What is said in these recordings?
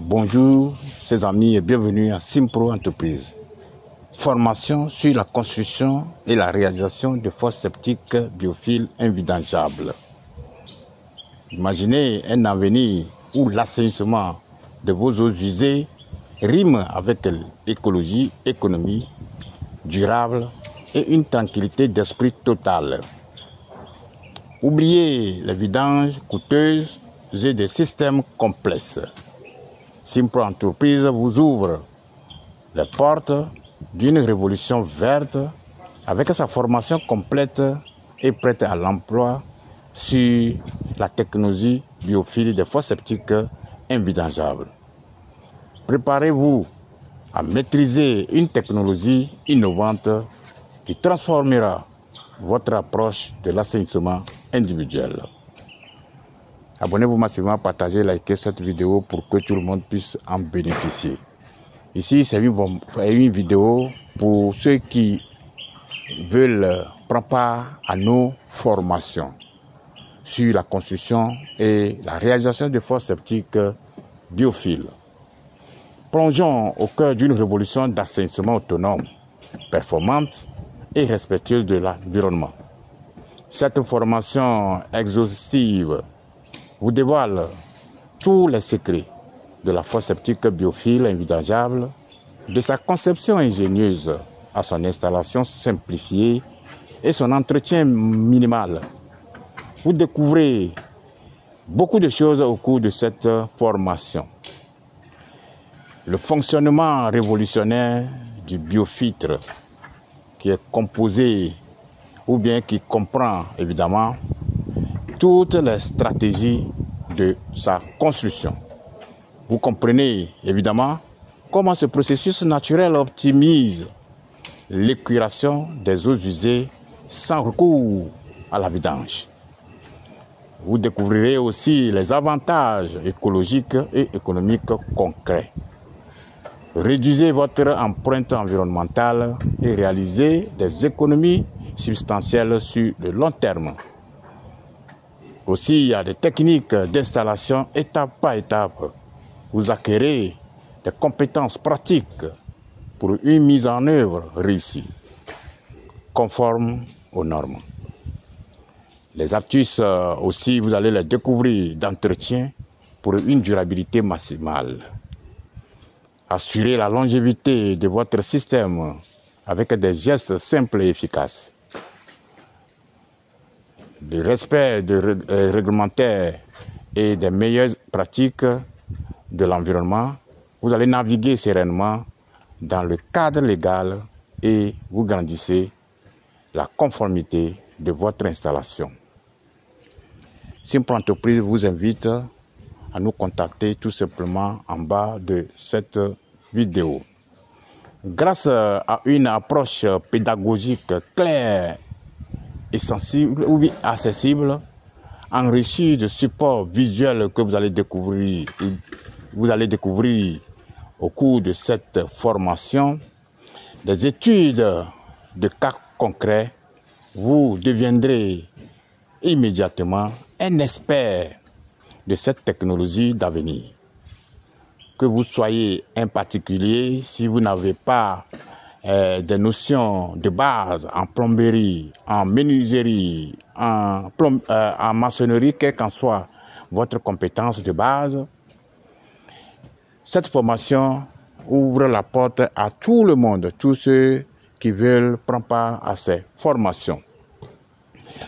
Bonjour, chers amis, et bienvenue à Simpro Entreprise. Formation sur la construction et la réalisation de fosses septiques biophiles invidangeables. Imaginez un avenir où l'assainissement de vos eaux usées rime avec l'écologie, économie durable et une tranquillité d'esprit totale. Oubliez les vidanges coûteuses et des systèmes complexes. Simpro Entreprise vous ouvre les portes d'une révolution verte avec sa formation complète et prête à l'emploi sur la technologie biophile des fosses septiques invidangeables. Préparez-vous à maîtriser une technologie innovante qui transformera votre approche de l'assainissement individuel. Abonnez-vous massivement, partagez, likez cette vidéo pour que tout le monde puisse en bénéficier. Ici, c'est une vidéo pour ceux qui veulent prendre part à nos formations sur la construction et la réalisation de fosses septiques biophiles. Plongeons au cœur d'une révolution d'assainissement autonome, performante et respectueuse de l'environnement. Cette formation exhaustive vous dévoile tous les secrets de la fosse septique biophile invidangeable, de sa conception ingénieuse à son installation simplifiée et son entretien minimal. Vous découvrez beaucoup de choses au cours de cette formation. Le fonctionnement révolutionnaire du biofiltre qui est composé ou bien qui comprend évidemment toutes les stratégies de sa construction. Vous comprenez évidemment comment ce processus naturel optimise l'épuration des eaux usées sans recours à la vidange. Vous découvrirez aussi les avantages écologiques et économiques concrets. Réduisez votre empreinte environnementale et réalisez des économies substantielles sur le long terme. Aussi, il y a des techniques d'installation étape par étape. Vous acquérez des compétences pratiques pour une mise en œuvre réussie, conforme aux normes. Les astuces aussi, vous allez les découvrir d'entretien pour une durabilité maximale. Assurez la longévité de votre système avec des gestes simples et efficaces. Le respect réglementaire et des meilleures pratiques de l'environnement, vous allez naviguer sereinement dans le cadre légal et vous grandissez la conformité de votre installation. Simpro Entreprise vous invite à nous contacter tout simplement en bas de cette vidéo. Grâce à une approche pédagogique claire et sensible ou accessible, enrichie de supports visuels que vous allez découvrir au cours de cette formation, des études de cas concrets, vous deviendrez immédiatement un expert de cette technologie d'avenir. Que vous soyez un particulier, si vous n'avez pas des notions de base en plomberie, en menuiserie, en maçonnerie, quelle qu'en soit votre compétence de base, cette formation ouvre la porte à tout le monde, tous ceux qui veulent prendre part à ces formations.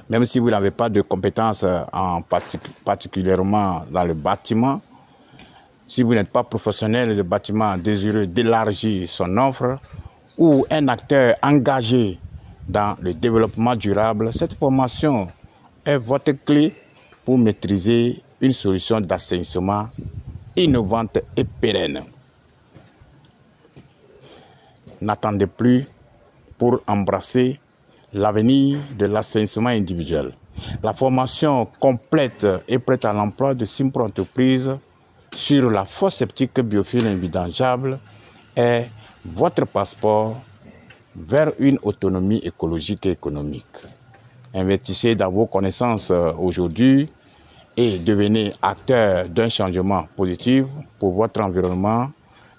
Même si vous n'avez pas de compétences particulièrement dans le bâtiment, si vous n'êtes pas professionnel de bâtiment désireux d'élargir son offre, ou un acteur engagé dans le développement durable, cette formation est votre clé pour maîtriser une solution d'assainissement innovante et pérenne. N'attendez plus pour embrasser l'avenir de l'assainissement individuel. La formation complète et prête à l'emploi de Simpro Entreprise sur la fosse septique biophile invidangeable est votre passeport vers une autonomie écologique et économique. Investissez dans vos connaissances aujourd'hui et devenez acteur d'un changement positif pour votre environnement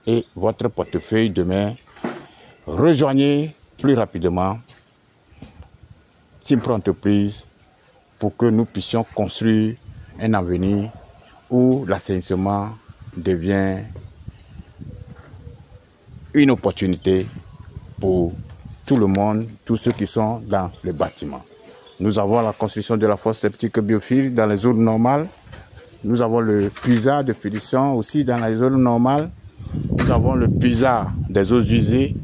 et votre portefeuille demain. Rejoignez plus rapidement Simpro Entreprise pour que nous puissions construire un avenir où l'assainissement devient une opportunité pour tout le monde, tous ceux qui sont dans le bâtiment. Nous avons la construction de la fosse septique biophile dans les zones normales. Nous avons le puisard de filtration aussi dans les zones normales. Nous avons le puisard des eaux usées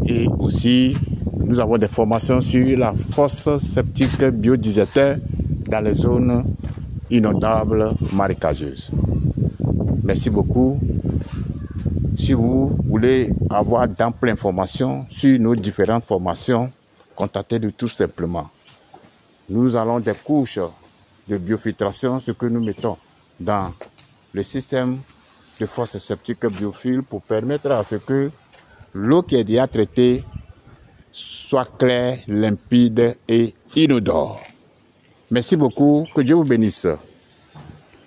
et aussi nous avons des formations sur la fosse septique biodigesteur dans les zones inondables marécageuses. Merci beaucoup. Si vous voulez avoir d'amples informations sur nos différentes formations, contactez-nous tout simplement. Nous avons des couches de biofiltration, ce que nous mettons dans le système de fosse septique biophile pour permettre à ce que l'eau qui est déjà traitée soit claire, limpide et inodore. Merci beaucoup, que Dieu vous bénisse.